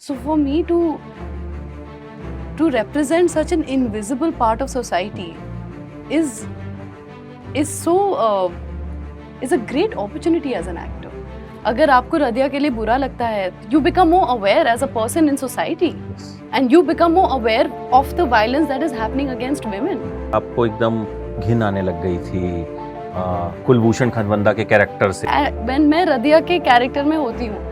So for me to represent such an invisible part of society is a great opportunity as an actor. अगर आपको रदिया के लिए बुरा लगता है, you become more aware as a person in society, and you become more aware of the violence that is happening against women. आपको एकदम घिन आने लग गई थी कुलभूषण खनवंदा के कैरेक्टर से। When मैं रदिया के कैरेक्टर में होती हूँ,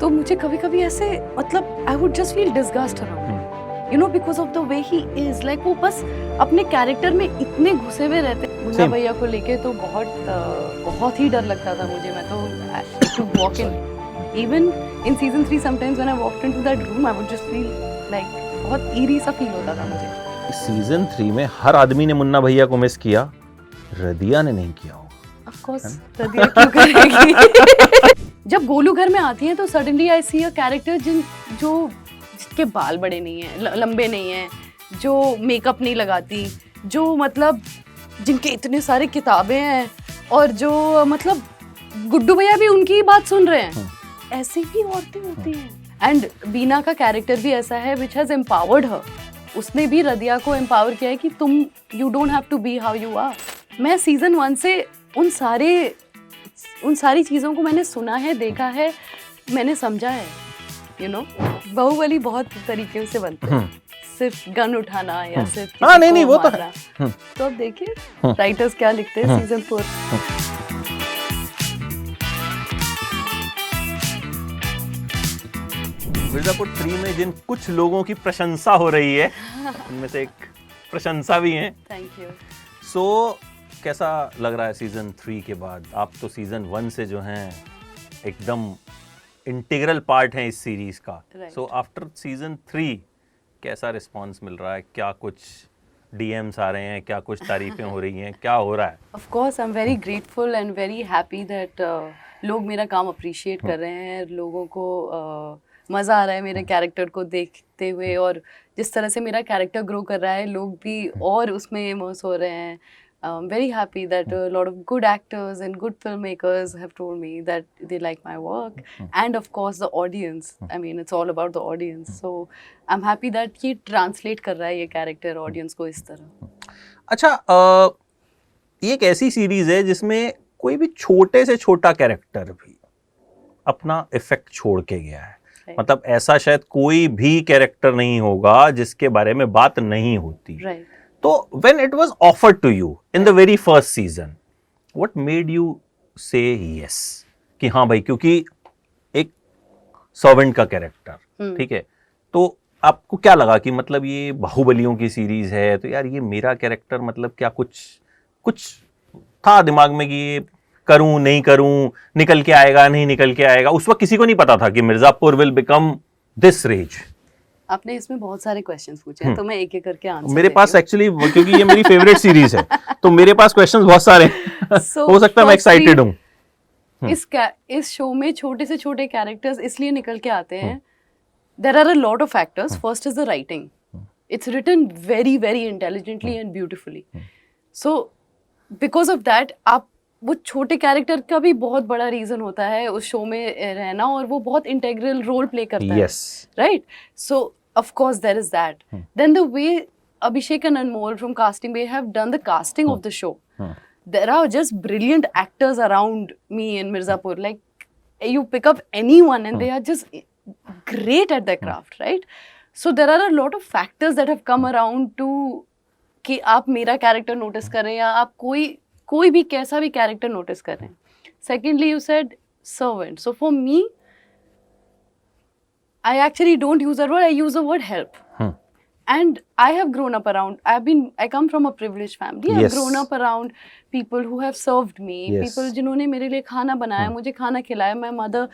तो मुझे कभी-कभी ऐसे मतलब I would just feel disgust around, you know, because of the way he is. Like वो बस अपने कैरेक्टर में इतने घुसे हुए रहते। मुन्ना भैया को लेके तो बहुत ही डर लगता था मुझे। मैं तो to walk in, even in season 3 sometimes when I walked into that room I would just feel like बहुत eerie सा फील होता था मुझे। सीजन 3 में हर आदमी ने मुन्ना भैया को मिस किया, रदिया ने नहीं किया होगा। Of course, रदिया क्यों करेगी? जब गोलू घर में आती है तो suddenly I C a character जिसके बाल बड़े नहीं है, लंबे नहीं है, जो मेकअप नहीं लगाती, जो मतलब जिनके इतने सारे किताबें हैं, और जो मतलब गुड्डू भैया भी उनकी ही बात सुन रहे हैं। ऐसी भी औरतें होती हैं। एंड बीना का कैरेक्टर भी ऐसा है विच हैज एम्पावर्ड हर। उसने भी रदिया को एम्पावर किया है कि तुम you don't have to be how you are. मैं सीजन 1 से उन सारी चीज़ों को मैंने सुना है, देखा है, मैंने समझा है। यू नो, बाहुबली बहुत तरीके से बनते हैं, सिर्फ गन उठाना या सिर्फ नहीं वो तो है। तो अब देखिए राइटर्स क्या लिखते हैं सीजन 4। मिर्जापुर 3 में जिन कुछ लोगों की प्रशंसा हो रही है, उनमें से एक प्रशंसा भी है। Thank you. सो कैसा लग रहा है सीजन 3 के बाद? आप तो सीजन 1 से जो हैं एकदम इंटीग्रल पार्ट हैं इस सीरीज का। सो आफ्टर सीजन 3 कैसा रिस्पांस मिल रहा है? क्या कुछ डीएम्स आ रहे हैं? क्या कुछ तारीफें हो रही हैं? क्या हो रहा है? Of course I am very grateful and very happy that लोग मेरा काम अप्रिशिएट कर रहे हैं। लोगों को मज़ा आ रहा है मेरे कैरेक्टर को देखते हुए, और जिस तरह से मेरा कैरेक्टर ग्रो कर रहा है लोग भी और उसमें इमर्स हो रहे हैं। I'm very happy that a lot of good actors and good filmmakers have told me that they like my work, and of course the audience. I mean, it's all about the audience. So I'm happy that ये translate कर रहा है ये character audience को इस तरह। अच्छा, ये एक ऐसी सीरीज है जिसमें कोई भी छोटे से छोटा कैरेक्टर भी अपना इफेक्ट छोड़ के गया है। मतलब ऐसा शायद कोई भी कैरेक्टर नहीं होगा जिसके बारे में बात नहीं होती। Right. तो when it was offered to you in the very first season, what made you say yes? कि हाँ भाई, क्योंकि एक सर्वेंट का कैरेक्टर, ठीक है, तो आपको क्या लगा कि मतलब ये बाहुबलियों की सीरीज है तो यार ये मेरा कैरेक्टर, मतलब क्या कुछ था दिमाग में कि ये करूं नहीं करूं, निकल के आएगा नहीं निकल के आएगा? उस वक्त किसी को नहीं पता था कि Mirzapur will become this rage. आपने इसमें बहुत सारे क्वेश्चंस पूछे हैं, तो मैं एक एक करके आंसर मेरे पास एक्चुअली, क्योंकि ये मेरी फेवरेट सीरीज है तो मेरे पास क्वेश्चंस बहुत सारे हैं। हो सकता है मैं एक्साइटेड हूं। इस शो में छोटे से छोटे कैरेक्टर्स इसलिए निकल के आते हैं। There are a lot of factors. First is the writing. It's written very very intelligently and beautifully. So because of that आप वो छोटे कैरेक्टर का भी बहुत बड़ा रीजन होता है उस शो में रहना, और वो बहुत इंटेग्रल रोल प्ले करता है, right? So of course there is that. Then the way Abhishek and Anmol from casting वे have done the casting of the show, there are just brilliant actors around me in Mirzapur. Like you pick up anyone and they are just great at their craft, right? So there are a lot of factors that have come around to कि आप मेरा character notice करें या आप कोई भी कैसा भी कैरेक्टर नोटिस करें। Secondly, you said servant. So for me, I actually don't use that word. I use the word help. And I have grown up around, I come from a privileged family. I've grown up around people who have served me, people जिन्होंने मेरे लिए खाना बनाया, मुझे खाना खिलाया. My mother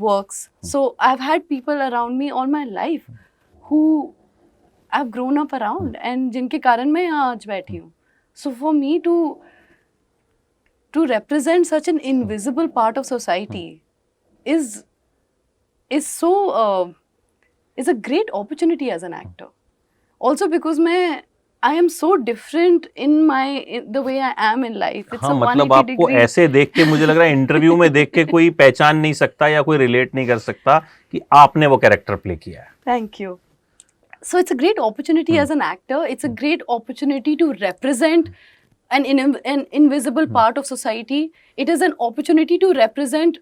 works. So I've had people around me all my life who I've grown up around and जिनके कारण मैं यहाँ आज बैठी हूँ. So for me to represent such an invisible part of society is a great opportunity as an actor. Also because मैं I am so different in the way I am in life. It's हाँ, a मतलब 180 आपको degree. ऐसे देख के मुझे लग रहा है इंटरव्यू में देख के कोई पहचान नहीं सकता या कोई रिलेट नहीं कर सकता कि आपने वो कैरेक्टर प्ले किया है. Thank you. So it's a great opportunity as an actor. It's a great opportunity to represent an invisible part of society. It is an opportunity to represent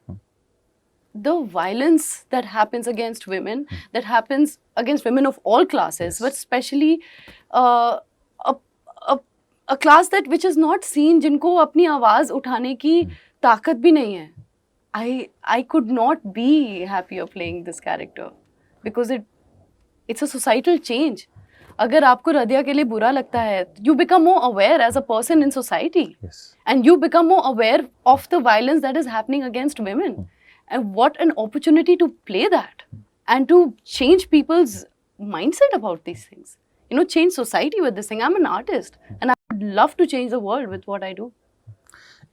the violence that happens against women, that happens against women of all classes, but especially a class that which is not seen, जिनको अपनी आवाज उठाने की ताकत भी नहीं है. I could not be happier playing this character because it's a societal change. अगर आपको रदिया के लिए बुरा लगता है, you become more aware as a person in society. Yes. And you become more aware of the violence that is happening against women. And what an opportunity to play that and to change people's mindset about these things. You know, change society with this thing. I'm an artist and I would love to change the world with what I do.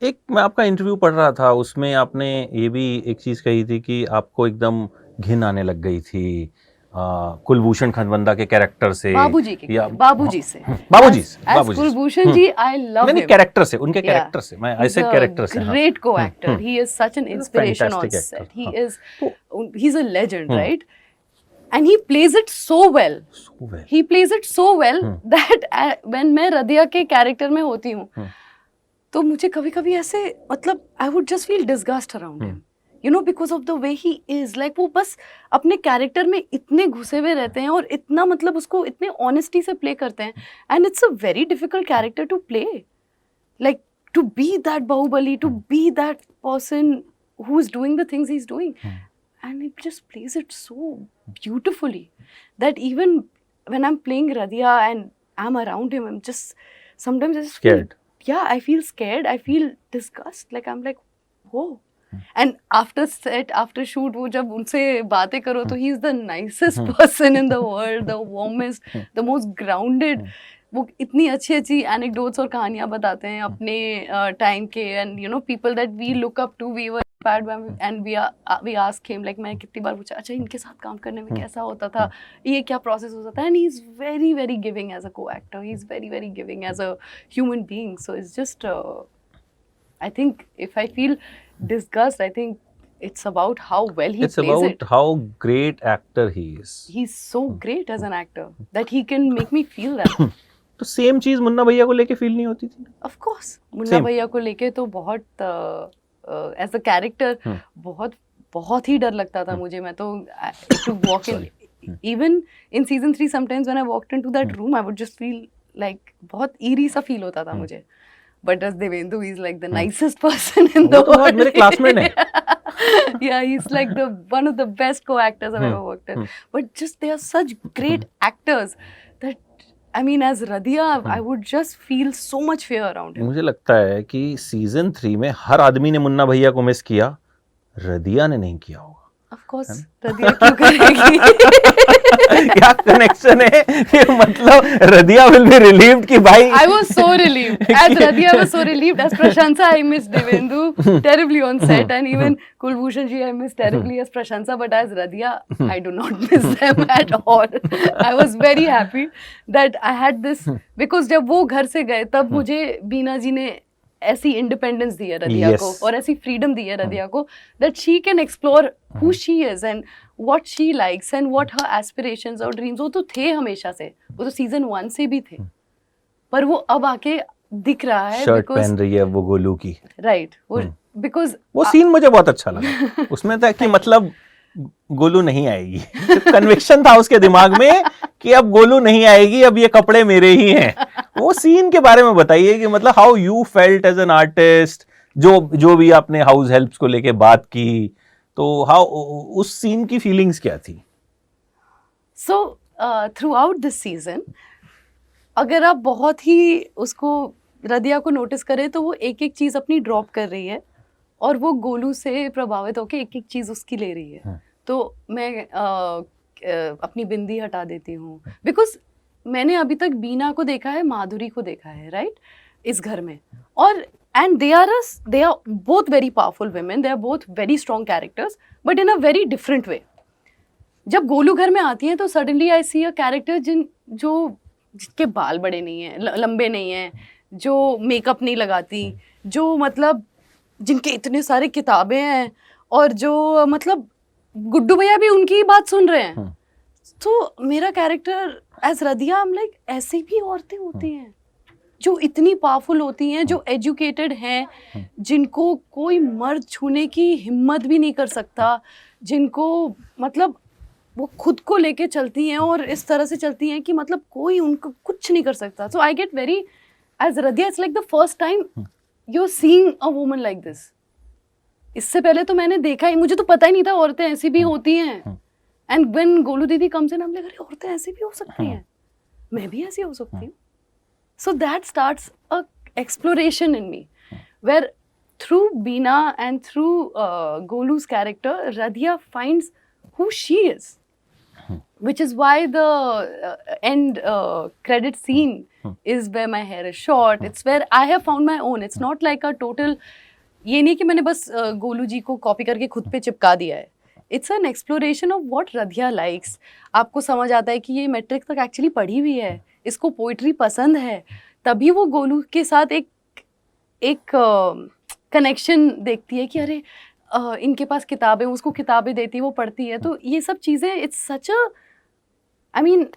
एक मैं आपका interview पढ़ रहा था, उसमें आपने ये भी एक चीज कही थी कि आपको एकदम घिन आने लग गई थी कुलभूषण खनबंदा के कैरेक्टर से, बाबूजी के या बाबूजी से Babuji as Kulbhushan ji, I love him. Character से, उनके कैरेक्टर से, मैं ऐसे कैरेक्टर से. Great co-actor. He is such an inspiration on Fantastic actor. set. He's a legend, right? And he plays it so well. So well. He plays it so well that when मैं रदिया के character में होती हूँ, तो मुझे कभी-कभी ऐसे मतलब I would just feel disgust around him. You know, because of the way he is. Like वो बस अपने कैरेक्टर में इतने घुसे हुए रहते हैं और इतना मतलब उसको इतने ऑनेस्टी से प्ले करते हैं. And it's a very difficult character to play. Like to be that Bahubali, to be that person who is doing the things he's doing. And he just plays it so beautifully that even when I'm playing Radhia and I'm around him, I'm just sometimes I just Scared. I feel scared. I feel disgust. Like I'm like, whoa. And after set, after shoot, वो जब उनसे बातें करो तो he is the nicest person in the world, the warmest, the most grounded. वो इतनी अच्छी anecdotes और कहानियाँ बताते हैं अपने time के, and you know, people that we look up to, we were inspired and we ask him, like मैंने कितनी बार पूछा, अच्छा इनके साथ काम करने में कैसा होता था, ये क्या process होता था, and he's very very giving as a co-actor. He's very very giving as a human being. So it's just I think if I feel disgust, I think it's about how well he It's plays about it. how great actor he is. He's so great as an actor that he can make me feel that. तो same चीज मुन्ना भैया को लेके feel नहीं होती थी? Of course, Munna Same. भैया को लेके तो बहुत as a character बहुत ही डर लगता था मुझे. मैं तो to walk in, even in season 3 sometimes when I walked into that room, I would just feel like बहुत eerie सा feel होता था मुझे. But as Devendra, he's like the nicest person in the वो तो world. मेरे classmate हैं. Yeah, he's like one of the best co-actors I've ever worked with. But just they are such great actors that, I mean, as Radhia, I would just feel so much fear around him. मुझे लगता है कि season 3 में हर आदमी ने मुन्ना भैया को miss किया, रदिया ने नहीं किया होगा. Of course, Radhia क्यों करेगी? क्या कनेक्शन है कि मतलब रदिया will be relieved कि भाई. I was so relieved. As Radhia, I was so relieved. As Prashansa, I missed Devendra terribly on set, and even Kulbhushan ji, I missed terribly as Prashansa. But as Radhia, I do not miss them at all. I was very happy that I had this, because जब वो घर से गए तब मुझे बीना जी ने ऐसी independence दी है रदिया Yes. को और ऐसी फ्रीडम दी है रदिया को that she can explore who she is and what she likes and what her aspirations और dreams. वो तो थे हमेशा से, वो तो सीजन 1 से भी थे, पर वो अब आके दिख रहा है. शर्ट पहन रही है वो गोलू की. राइट, वो बिकॉज वो सीन मुझे बहुत अच्छा लगा. उसमें था कि मतलब गोलू नहीं आएगी, कन्विक्शन था उसके दिमाग में कि अब गोलू नहीं आएगी, अब ये कपड़े मेरे ही हैं. वो सीन के बारे में बताइए कि मतलब how you felt as an artist, जो भी आपने हाउस हेल्प्स को लेके बात की, तो हाउ उस सीन की फीलिंग्स क्या थी? So through out this season, अगर आप बहुत ही उसको रदिया को नोटिस करें तो वो एक एक चीज अपनी ड्रॉप कर रही है और वो गोलू से प्रभावित होकर एक एक चीज उसकी ले रही है. तो मैं अपनी बिंदी हटा देती हूँ, बिकॉज मैंने अभी तक बीना को देखा है, माधुरी को देखा है, राइट, इस घर में, और and they are both very powerful women, they are both very strong characters, but in a very different way. जब गोलू घर में आती है तो suddenly I C a character जो जिनके बाल बड़े नहीं हैं, लंबे नहीं हैं, जो मेकअप नहीं लगाती, जो मतलब जिनके इतने सारे किताबें हैं, और जो मतलब गुड्डू भैया भी उनकी ही बात सुन रहे हैं। तो मेरा कैरेक्टर एज रदिया, I'm like, ऐसी भी औरतें होती हैं जो इतनी पावरफुल होती हैं, जो एजुकेटेड हैं, जिनको कोई मर्द छूने की हिम्मत भी नहीं कर सकता, जिनको मतलब वो खुद को लेके चलती हैं और इस तरह से चलती हैं कि मतलब कोई उनको कुछ नहीं कर सकता। So I get very, as रदिया, it's like the first time you are seeing a woman like this. इससे पहले तो मैंने देखा ही, मुझे तो पता ही नहीं था औरतें ऐसी भी होती हैं। एंड व्हेन गोलू दीदी comes in, I am like, अरे औरतें ऐसी भी हो सकती हैं, मैं भी ऐसी हो सकती हूँ। So that starts a exploration in me, where through Beena and through Golu's character, Radhia finds who she is, which is why the end credit scene is where my hair is short. It's where I have found my own. It's not like a total, ये नहीं कि मैंने बस गोलू जी को copy करके खुद पे चिपका दिया है। It's an exploration of what रधिया लाइक्स। आपको समझ आता है कि ये मैट्रिक तक एक्चुअली पढ़ी हुई है, इसको पोइट्री पसंद है, तभी वो गोलू के साथ एक कनेक्शन देखती है कि अरे इनके पास किताबें, उसको किताबें देती है, वो पढ़ती है। तो ये सब चीज़ें, it's such a, I mean,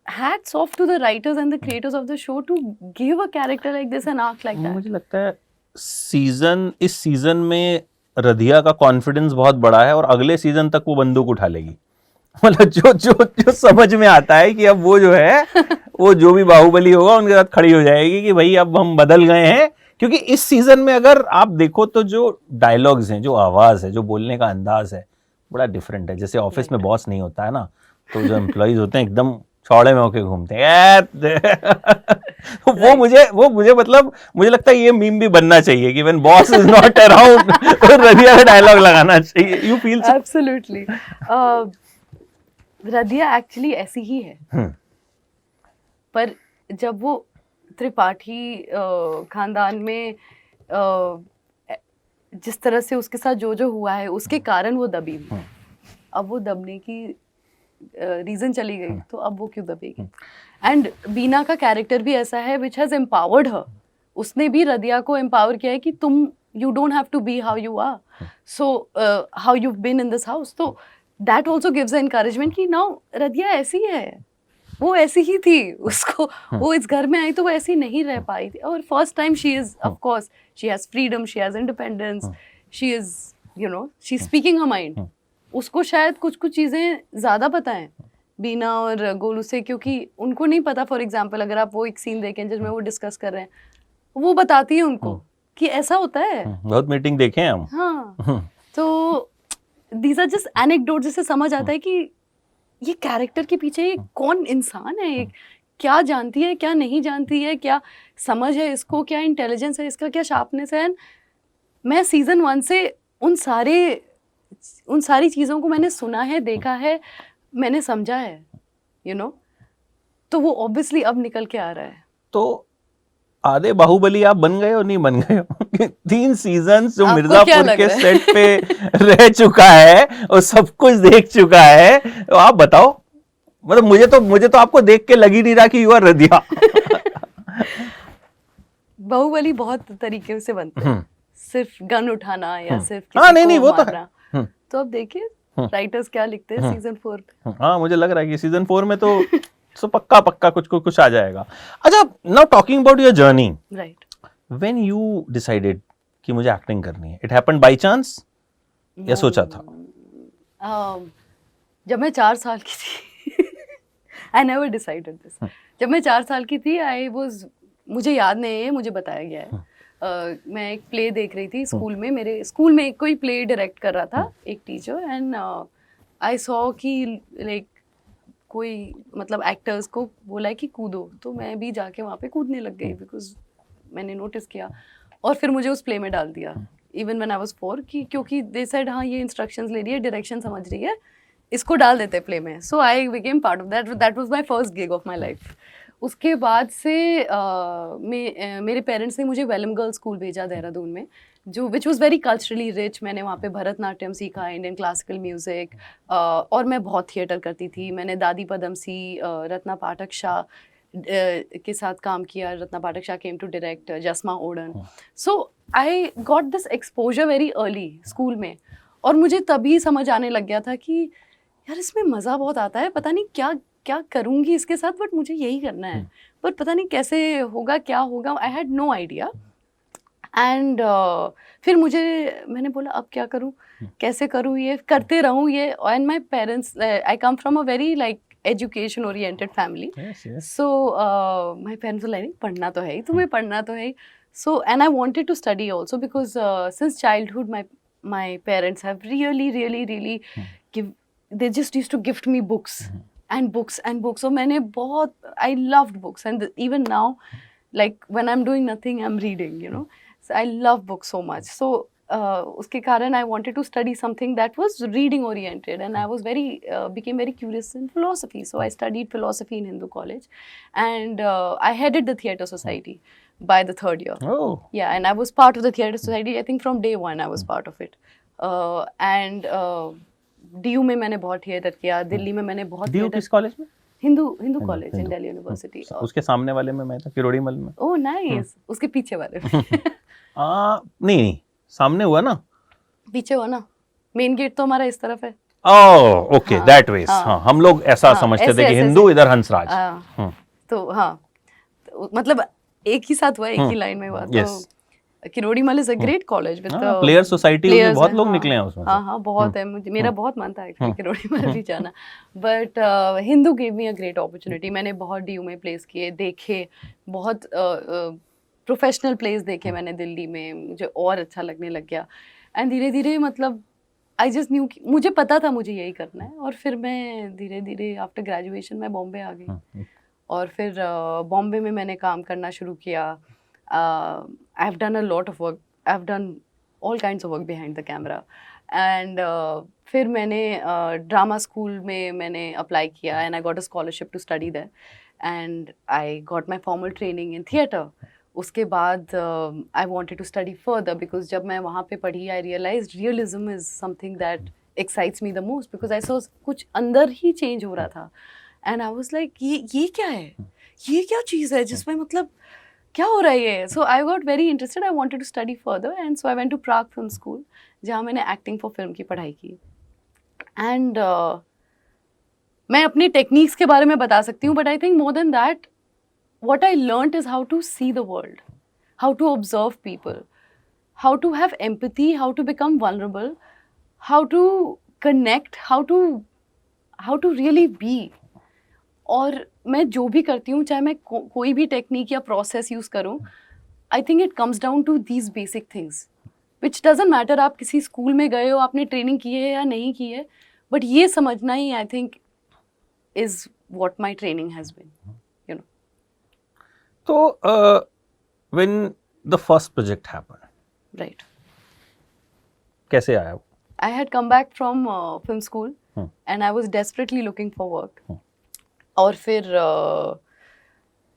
hats off to the writers and the creators of the show to give a character like this an arc like that. मुझे लगता है इस सीजन में रधिया का कॉन्फिडेंस बहुत बड़ा है और अगले सीजन तक वो बंदूक उठा लेगी। मतलब जो समझ में आता है कि अब वो जो है वो जो भी बाहुबली होगा उनके साथ खड़ी हो जाएगी कि भाई अब हम बदल गए हैं। क्योंकि इस सीजन में अगर आप देखो तो जो डायलॉग्स हैं, जो आवाज है, जो बोलने का अंदाज है, बड़ा डिफरेंट है। जैसे ऑफिस में बॉस नहीं होता है ना, तो जो एम्प्लॉइज होते हैं एकदम चौड़े में होके घूमते हैं। वो मुझे मतलब मुझे लगता है ये मीम भी बनना चाहिए कि when boss is not around तो रधिया का डायलॉग लगाना चाहिए। You feel absolutely. रधिया एक्चुअली ऐसी ही है, पर जब वो त्रिपाठी खानदान में जिस तरह से उसके साथ जो हुआ है उसके कारण वो दबी। अब वो दबने की रीजन चली गई, तो अब वो क्यों दबेगी। एंड बीना का कैरेक्टर भी ऐसा है विच हैज एम्पावर्ड हर। उसने भी रधिया को एम्पावर किया है कि तुम, you don't have to be how you are, so how you been in this house. तो दैट ऑल्सो गिव्स एनकरेजमेंट कि नाउ रधिया ऐसी है, वो ऐसी ही थी, उसको वो इस घर में आई तो वो ऐसी नहीं रह पाई थी। और first time she is, of course she has freedom, she has independence, she is, you know, she is speaking her mind. उसको शायद कुछ चीज़ें ज़्यादा पता है बीना और गोलू से, क्योंकि उनको नहीं पता। फॉर एग्जाम्पल अगर आप वो एक सीन देखें जिसमें वो डिस्कस कर रहे हैं, वो बताती है उनको कि ऐसा होता है। बहुत मीटिंग देखे हैं हम। हाँ, तो दीज आर जस्ट एनेक्डोट, जिससे समझ आता है कि ये कैरेक्टर के पीछे ये कौन इंसान है, ये क्या जानती है, क्या नहीं जानती है, क्या समझ है इसको, क्या इंटेलिजेंस है इसका, क्या शार्पनेस है। मैं सीजन 1 से उन सारी चीज़ों को मैंने सुना है, देखा है, मैंने समझा है, यू नो। तो वो ऑब्वियसली अब निकल के आ रहा है। तो आधे बाहुबली आप बन गए हो, नहीं बन गए हो? 3 सीजन जो मिर्जापुर के सेट पे रह चुका है और सब कुछ देख चुका है, तो आप बताओ। मतलब मुझे तो आपको देख के लग ही नहीं रहा कि यू आर रधिया। बाहुबली बहुत तरीके से बनते हैं, सिर्फ गन उठाना या सिर्फ किसी नहीं को वो तो मारना। तो अब देखिए राइटर्स क्या लिखते हैं सीजन 4 पे। हाँ, मुझे लग रहा है कि सीजन 4 में तो पक्का कुछ आ जाएगा। अच्छा, now talking about your journey, right, when you decided कि मुझे एक्टिंग करनी है, इट हैपेंड बाय चांस या सोचा था? जब मैं 4 साल की थी, आई नेवर डिसाइडेड दिस। जब मैं 4 साल की थी, मुझे याद नहीं है, मुझे बताया गया है। मैं एक प्ले देख रही थी स्कूल में, मेरे स्कूल में कोई प्ले डायरेक्ट कर रहा था एक टीचर, एंड आई सॉ कि लाइक कोई मतलब एक्टर्स को बोला है कि कूदो, तो मैं भी जाके वहाँ पे कूदने लग गई, बिकॉज मैंने नोटिस किया और फिर मुझे उस प्ले में डाल दिया इवन व्हेन आई वाज 4, क्योंकि दे सेड हाँ ये इंस्ट्रक्शंस ले रही है, डायरेक्शन समझ रही है, इसको डाल देते प्ले में। So I became part of that was my first gig of my life. उसके बाद से मेरे पेरेंट्स ने मुझे वेलम गर्ल्स स्कूल भेजा देहरादून में, जो which was very culturally rich. मैंने वहाँ पे भरतनाट्यम सीखा, इंडियन क्लासिकल म्यूज़िक, और मैं बहुत थिएटर करती थी। मैंने दादी पदमसी, रत्ना पाठक शाह, के साथ काम किया, Ratna Pathak Shah came to direct, जसमा Odean. So I got this exposure very early school में, और मुझे तभी समझ आने लग गया था कि यार इसमें मज़ा बहुत आता है, पता नहीं क्या क्या करूँगी इसके साथ, बट मुझे यही करना है, पर पता नहीं कैसे होगा, क्या होगा. I had no idea. And फिर मैंने बोला अब क्या करूँ, कैसे करूँ, ये करते रहूँ ये. And my parents, I come from a very like education oriented family. So my parents like पढ़ना तो है ही, तुम्हें पढ़ना तो है ही. So and I wanted to study also, because since childhood my parents have really they just used to gift me books and books and books. So I loved books, and even now, like when I'm doing nothing, I'm reading, you know. So I love books so much. So uske karan I wanted to study something that was reading oriented, and I was became very curious in philosophy. So I studied philosophy in Hindu college, and I headed the theatre society by the third year. Oh. Yeah, and I was part of the theatre society. I think from day one I was part of it. And DU में मैंने बहुत theatre किया, दिल्ली में मैंने बहुत. DU किस college में? Hindu college in Delhi university. उसके सामने वाले में मैं था, किरोड़ीमल में. Oh nice. उसके पीछे वाले में. नहीं, सामने हुआ ना, पीछे हुआ ना. मेन गेट तो हमारा इस तरफ है. Oh okay, that was. हाँ, हम लोग ऐसा समझते थे कि हिंदू इधर हंसराज. तो हाँ, मतलब एक ही साथ हुआ, एक ही लाइन में हुआ. तो Kirorimal is a great college with player society में बहुत लोग निकले हैं उसमें. हाँ बहुत है. मेरा बहुत मन था एक्चुअली किरोड़ीमल भी जाना, but Hindu gave me a great opportunity. मैंने बहुत DU में प्लेस किए, देखे, बहुत प्रोफेशनल प्लेस देखे मैंने दिल्ली में. मुझे और अच्छा लगने लग गया, एंड धीरे धीरे मतलब आई जस्ट न्यू, मुझे पता था मुझे यही करना है. और फिर मैं धीरे धीरे आफ्टर ग्रेजुएशन मैं बॉम्बे आ गई, और फिर बॉम्बे में मैंने काम करना शुरू किया. I've done a lot of work. I've done all kinds of work behind the camera. And फिर मैंने ड्रामा स्कूल में मैंने अप्लाई किया, and I got a scholarship to study there. And I got my formal training in theatre. उसके बाद I wanted to study further, because जब मैं वहाँ पे पढ़ी, I realized realism is something that excites me the most, because I saw कुछ अंदर ही change हो रहा था. And I was like, ये क्या है, ये क्या चीज़ है जिसमें मतलब क्या हो रहा है ये. So I got very interested. I wanted to study further, and so I went to Prague film school, जहाँ मैंने एक्टिंग फॉर फिल्म की पढ़ाई की. एंड मैं अपनी टेक्निक्स के बारे में बता सकती हूँ, but I think more than that what I learned is how to see the world, how to observe people, how to have empathy, how to become vulnerable, how to connect, how to really be. और मैं जो भी करती हूँ, चाहे मैं कोई भी टेक्निक या प्रोसेस यूज़ करूँ, I think it comes down to these basic things, which doesn't matter आप किसी स्कूल में गए हो, आपने ट्रेनिंग की है या नहीं की है, बट ये समझना ही I think is what my training has been, you know. तो when the first project happened, right, कैसे आया वो? I had come back from film school, and I was desperately looking for work. और फिर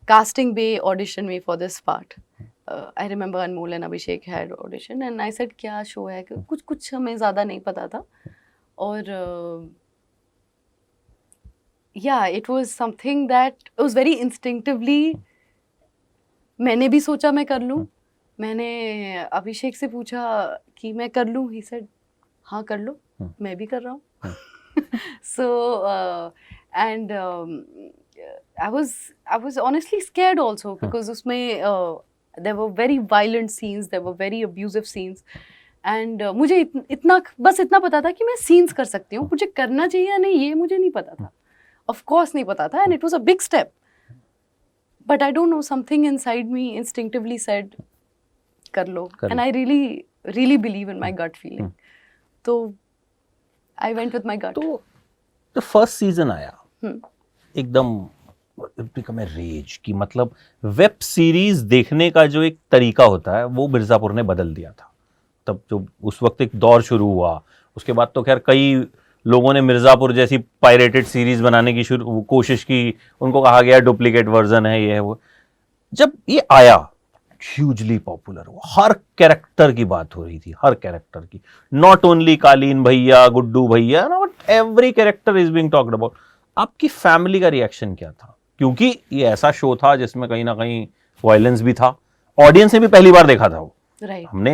casting bay audition में for this part, I remember Anmol and Abhishek had audition, and I said क्या show है, कुछ हमें ज़्यादा नहीं पता था. और या it was something that was very instinctively, मैंने भी सोचा मैं कर लूँ. मैंने अभिषेक से पूछा कि मैं कर लूँ, ही सेड हाँ कर लो, मैं भी कर रहा हूँ. So and I was honestly scared also, because उसमें there were very violent scenes, there were very abusive scenes, and मुझे इतना पता था कि मैं scenes कर सकती हूँ. मुझे करना चाहिए या नहीं ये मुझे नहीं पता था, of course नहीं पता था, and it was a big step, but I don't know, something inside me instinctively said कर लो, and I really believe in my gut feeling. तो I went with my gut. तो the first season आया, एकदम become a raise की, मतलब web series देखने का जो एक तरीका होता है वो मिर्जापुर ने बदल दिया था. तब जो उस वक्त एक दौर शुरू हुआ, उसके बाद तो खैर कई लोगों ने मिर्जापुर जैसी पायरेटेड सीरीज बनाने की कोशिश की, उनको कहा गया डुप्लीकेट वर्जन है, ये है वो. जब ये आया ह्यूजली पॉपुलर हुआ, हर कैरेक्टर की बात हो रही थी, हर कैरेक्टर की, नॉट ओनली कालीन भैया, गुड्डू भैया, not every character is being talked about. आपकी फैमिली का रिएक्शन क्या था? क्योंकि ये ऐसा शो था जिसमें कहीं ना कहीं वायलेंस भी था, ऑडियंस ने भी पहली बार देखा था वो, राइट हमने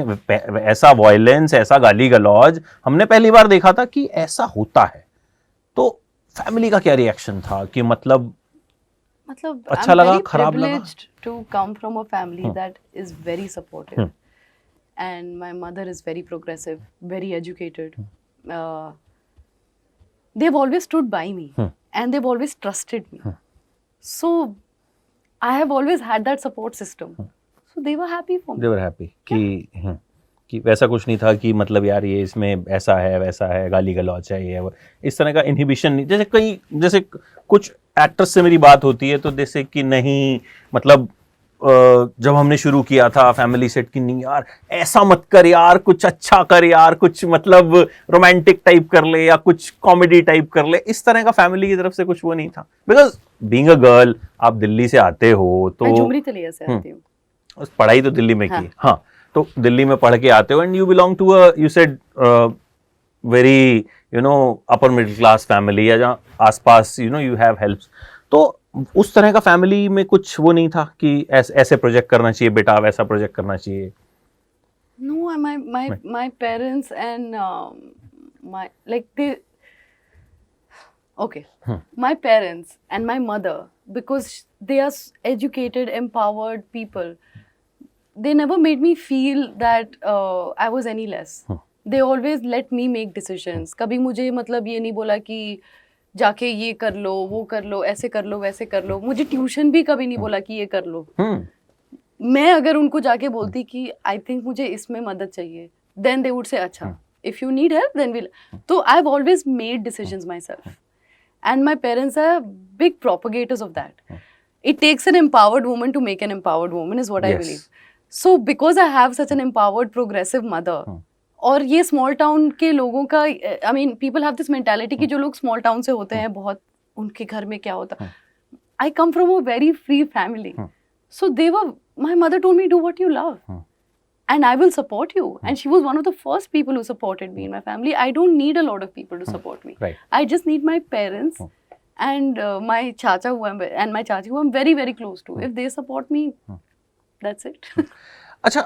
ऐसा वायलेंस, ऐसा गाली गलौज हमने पहली बार देखा था कि ऐसा होता है। तो फैमिली का क्या रिएक्शन था कि मतलब अच्छा लगा, खराब लगा? privileged to come from a family that is very supportive, and my mother is very progressive, very educated. They've always stood by me, and they've always trusted me. So I have always had that support system. So they were happy for me. They were happy कि वैसा कुछ नहीं था कि मतलब यार ये इसमें ऐसा है वैसा है, गाली गलौच है, ये वो, इस तरह का इनहिबिशन नहीं। जैसे कुछ एक्टर्स से मेरी बात होती है तो जैसे कि नहीं, मतलब जब हमने शुरू किया था फैमिली सेट की, नहीं यार ऐसा मत कर यार, कुछ अच्छा कर यार, कुछ मतलब रोमांटिक टाइप कर ले या कुछ कॉमेडी टाइप कर ले, इस तरह का फैमिली की तरफ से कुछ वो नहीं था। बिकॉज बीइंग अ गर्ल, आप दिल्ली से आते हो तो मैं झुमरी तलिया से आती हूँ। पढ़ाई तो दिल्ली में की, हाँ, तो दिल्ली में पढ़ के आते हो and you belong to a, you said very upper middle class family, या जहाँ आसपास यू हैव हेल्प्स, तो उस तरह का फैमिली में कुछ वो नहीं था कि ऐसे प्रोजेक्ट करना चाहिए बेटा, वैसा प्रोजेक्ट करना चाहिए? No, my parents and my parents and my mother, because they are educated, empowered people, they never made me feel that I was any less. They always let me make decisions. कभी मुझे मतलब ये नहीं बोला कि जाके ये कर लो, वो कर लो, ऐसे कर लो, वैसे कर लो। मुझे ट्यूशन भी कभी नहीं बोला कि ये कर लो। मैं अगर उनको जाके बोलती कि आई थिंक मुझे इसमें मदद चाहिए, देन दे वुड से अच्छा, if you need help then will. तो I have always made decisions myself, and my parents are big propagators of that. It takes an empowered woman to make an empowered woman is what I believe. So because I have such an empowered progressive mother, और ये small town के लोगों का, I mean people have this mentality कि जो लोग small town से होते हैं, बहुत उनके घर में क्या होता है. I come from a very free family, so they were, my mother told me do what you love and I will support you. And she was one of the first people who supported me in my family. I don't need a lot of people to support me. Right. I just need my parents and my chacha and my chachi who I'm very very close to. If they support me, that's it. अच्छा,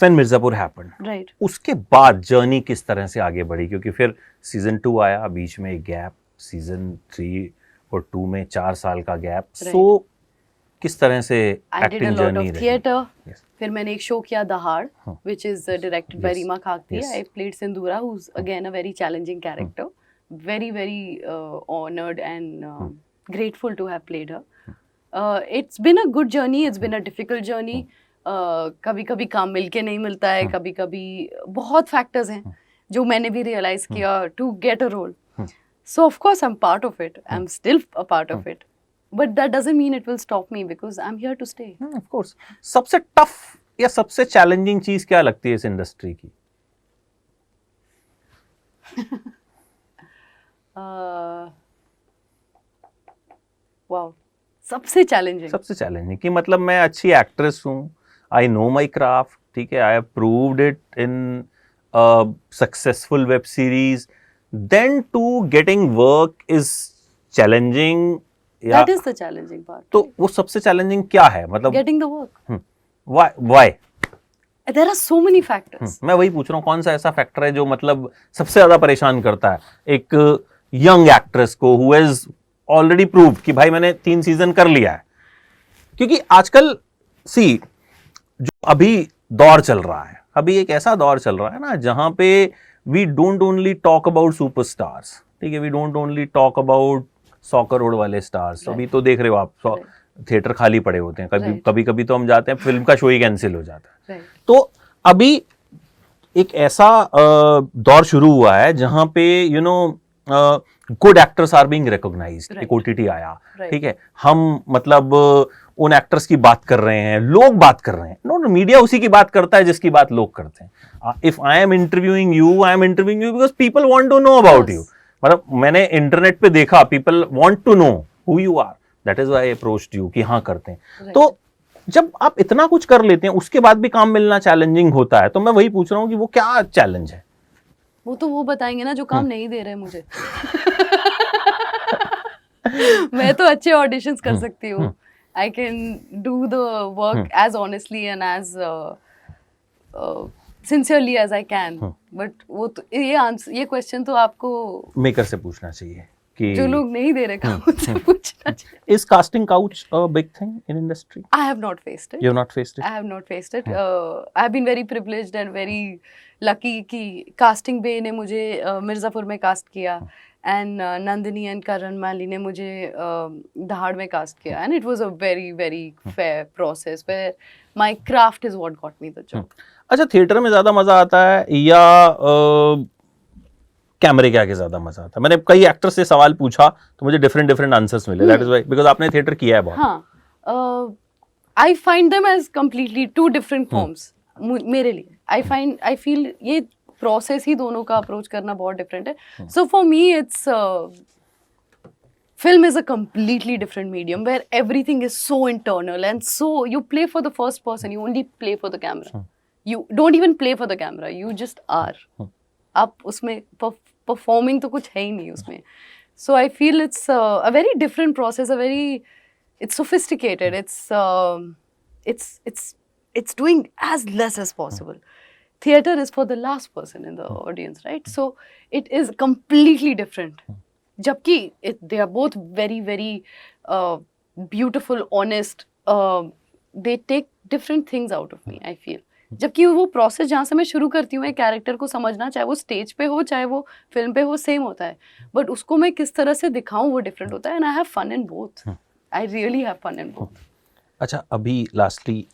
when Mirzapur happened, Right. उसके बाद journey किस तरह से आगे बढ़ी? क्योंकि फिर सीजन 2 आया, बीच में एक गैप, सीजन 3 और 2 में 4 साल का गैप. सो किस तरह से एक्टिंग जर्नी रही? थिएटर, फिर मैंने एक शो किया दहाड़, which is directed by Reema Khagti. I played Sindura, who's again a very challenging character. Very very honored and grateful to have played her. It's been a good journey. It's been a difficult journey. कभी कभी काम मिलके नहीं मिलता है, कभी कभी बहुत फैक्टर्स हैं जो मैंने भी रियलाइज किया to get a role. So of course I'm part of it. I'm still a part of it. But that doesn't mean it will stop me because I'm here to stay. Of course. सबसे tough या सबसे challenging चीज क्या लगती है इस industry की? Wow, सबसे चैलेंजिंग कि मतलब मैं अच्छी एक्ट्रेस हूँ, आई नो माई क्राफ्ट, ठीक है, I have proved it in successful web series, then to getting work is challenging. That is the challenging part. तो वो सबसे चैलेंजिंग क्या है? मतलब getting the work. Why? There are so many factors. मैं वही पूछ रहा हूँ, कौन सा ऐसा फैक्टर है जो मतलब सबसे ज्यादा परेशान करता है एक यंग एक्ट्रेस को who has already proved कि भाई मैंने 3 सीजन कर लिया है? क्योंकि आजकल जो अभी दौर चल रहा है, अभी एक ऐसा दौर चल रहा है ना जहां पे we don't only talk about superstars, ठीक है, we don't only talk about 100 crore वाले स्टार्स. अभी तो देख रहे हो आप, थिएटर खाली पड़े होते हैं, कभी तो हम जाते हैं, फिल्म का शो ही कैंसिल हो जाता है. तो अभी एक ऐसा दौर शुरू हुआ है जहां पे good actors are being recognised. एक OTT आया, ठीक है, हम मतलब उन एक्टर्स की बात कर रहे हैं, लोग बात कर रहे हैं. नो, मीडिया उसी की बात करता है जिसकी बात लोग करते हैं. If I am interviewing you because people want to know about you. मतलब मैंने इंटरनेट पे देखा, people want to know who you are, that is why I approached you कि हाँ करते हैं. तो जब आप इतना कुछ कर लेते हैं, उसके बाद भी काम मिलना चैलेंजिंग होता है. तो मैं वही पूछ रहा हूँ कि वो क्या चैलेंज है? वो तो वो बताएंगे ना जो काम नहीं दे रहे मुझे. मैं तो अच्छे ऑडिशंस कर सकती हूँ. I can do the work as honestly and as sincerely as I can. But वो तो ये क्वेश्चन तो आपको मेकर से पूछना चाहिए कि जो लोग नहीं दे रहे काम उनसे पूछना चाहिए. Is casting couch a big thing in industry? I have not faced it. You have not faced it? I have not faced it. I have been very privileged and very lucky कि casting bay ने मुझे मिर्ज़ापुर में cast किया and Nandini and करण माली ने मुझे दहाड़ में cast किया and it was a very very fair process where my craft is what got me the job. अच्छा, थिएटर में ज्यादा मजा आता है या कैमरे के आगे ज्यादा मजा आता है? मैंने कई एक्टर से सवाल पूछा तो मुझे डिफरेंट आंसर्स मिले. दैट इज व्हाई, बिकॉज़ आपने थिएटर किया है बहुत. हाँ, I find them as completely two different forms. मेरे लिए आई फील ये प्रोसेस ही दोनों का अप्रोच करना बहुत डिफरेंट है. So for me it's film is a completely different medium where everything is so internal and so you play for the first person, you only play for the camera. You don't even play for the camera, you just are. आप उसमें performing तो कुछ है ही नहीं उसमें. So I feel it's a very different process, it's sophisticated, it's doing as less as possible. Theater is for the last person in the audience, right? So it is completely different. जबकि they are both very very beautiful, honest. They take different things out of me, I feel. जबकि वो process जहाँ से मैं शुरू करती हूँ एक कैरेक्टर को समझना, चाहे वो स्टेज पे हो चाहे वो फिल्म पे हो, सेम होता है. बट उसको मैं किस तरह से दिखाऊँ वो डिफरेंट होता है. And I have fun in both. I really have fun in both. अच्छा, अभी लास्टली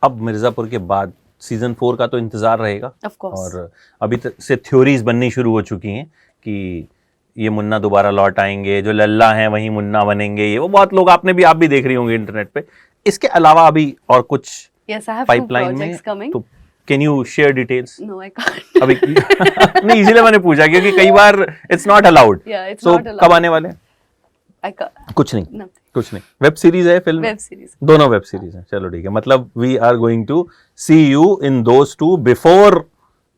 अब मिर्ज़ापुर के बाद सीजन 4 का तो इंतजार रहेगा. Of course. और अभी तक से थ्योरीज बननी शुरू हो चुकी हैं कि ये मुन्ना दोबारा लौट आएंगे, जो लल्ला हैं वही मुन्ना बनेंगे. ये वो बहुत लोग आप भी देख रही होंगे इंटरनेट पे. इसके अलावा अभी और कुछ पाइपलाइन में, तो can you share details? No, I can't. अभी नहीं, इसीलिए मैंने पूछा क्योंकि कई बार इट्स नॉट अलाउड. सो कब आने वाले हैं? कुछ नहीं. वेब सीरीज है, फिल्म? Web series. दोनों वेब सीरीज हैं. चलो ठीक है. मतलब we are going to see you in those two before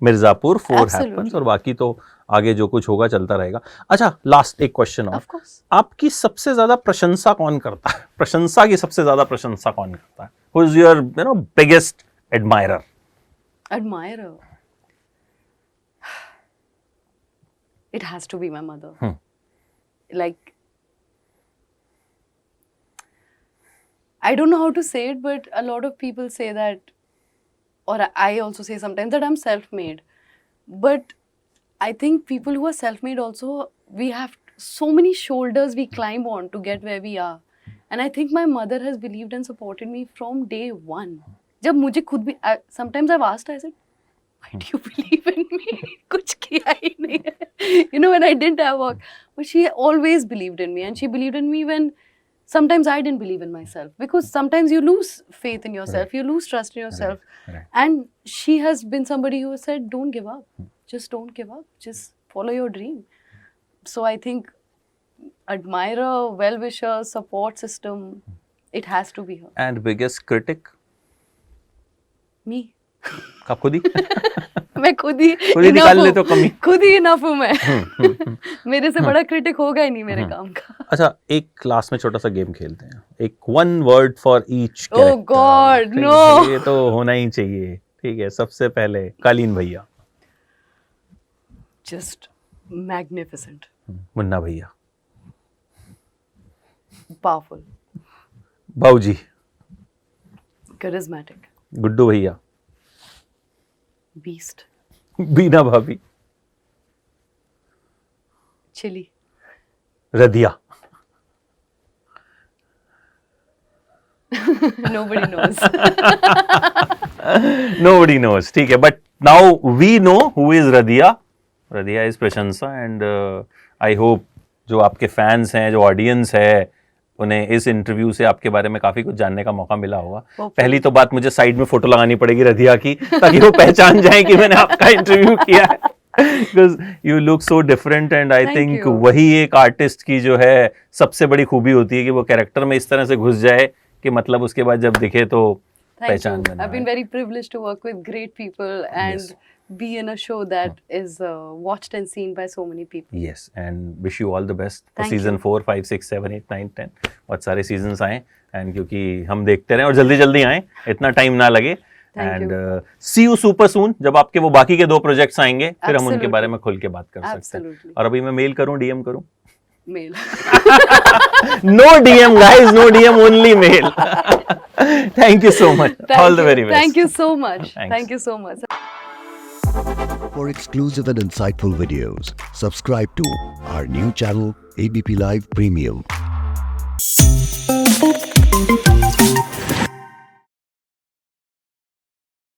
Mirzapur 4 happens, और बाकी तो आगे जो कुछ होगा चलता रहेगा. अच्छा, लास्ट एक क्वेश्चन और. आपकी सबसे ज्यादा प्रशंसा कौन करता है? प्रशंसा की सबसे ज्यादा प्रशंसा कौन करता है? Who is your biggest admirer? Admirer. It has to be my mother. Like, I don't know how to say it, but a lot of people say that, or I also say sometimes that I'm self-made. But I think people who are self-made also, we have so many shoulders we climb on to get where we are. And I think my mother has believed and supported me from day one. जब मुझे खुद भी, sometimes I've asked her, I said, why do you believe in me? कुछ किया ही नहीं है. You know, when I didn't have work. But she always believed in me, and she believed in me when sometimes I didn't believe in myself. Because sometimes you lose faith in yourself, you lose trust in yourself. And she has been somebody who has said, don't give up. Just don't give up. Just follow your dream. So I think admirer, well-wisher, support system, it has to be her. And biggest critic? Me. का खुद ही? मैं खुद ही निकाल ले तो कमी. खुद ही enough हूँ मैं. मेरे से बड़ा क्रिटिक होगा ही नहीं मेरे काम का. अच्छा, एक क्लास में छोटा सा गेम खेलते हैं. एक one word for each character. Oh God, no. ये तो होना ही चाहिए. ठीक है, सबसे पहले कालीन भैया. Just magnificent. मुन्ना भैया. Powerful. बाऊजी. Charismatic. गुड्डू भैया. Beast. बीना भाभी. Chili. रदिया. Nobody knows. Nobody knows. ठीक है, but now we know who is Radiya. Radiya is प्रशंसा, and I hope जो आपके फैंस हैं, जो ऑडियंस है, उन्हें इस इंटरव्यू से आपके बारे में काफी कुछ जानने का मौका मिला होगा. पहली तो बात, मुझे साइड में फोटो लगानी पड़ेगी रदिया की, ताकि वो पहचान जाए कि मैंने आपका इंटरव्यू किया है. Because you look so different, and I think वही एक आर्टिस्ट की जो है सबसे बड़ी खूबी होती है कि वो कैरेक्टर में इस तरह से घुस जाए कि मतलब उसके बाद जब दिखे तो पहचान जाए. I've been very privileged to work with great people, and be in a show that is watched and seen by so many people. Yes, and wish you all the best for Thank season you. 4, 5, 6, 7, 8, 9, 10. बहुत सारे seasons आए and क्योंकि हम देखते रहे और जल्दी जल्दी आए, इतना टाइम ना लगे. Thank and you. see you super soon जब आपके वो बाकी के 2 प्रोजेक्ट्स आएंगे फिर हम उनके Absolutely. बारे में खुल के बात कर सकते हैं. Absolutely. और अभी मैं मेल करूं, DM करूं? Mail. No DM guys, no DM, only mail. Thank you so much. Thank All the you. very best. Thank you so much. Thanks. Thank you so much. For exclusive and insightful videos, subscribe to our new channel ABP Live Premium.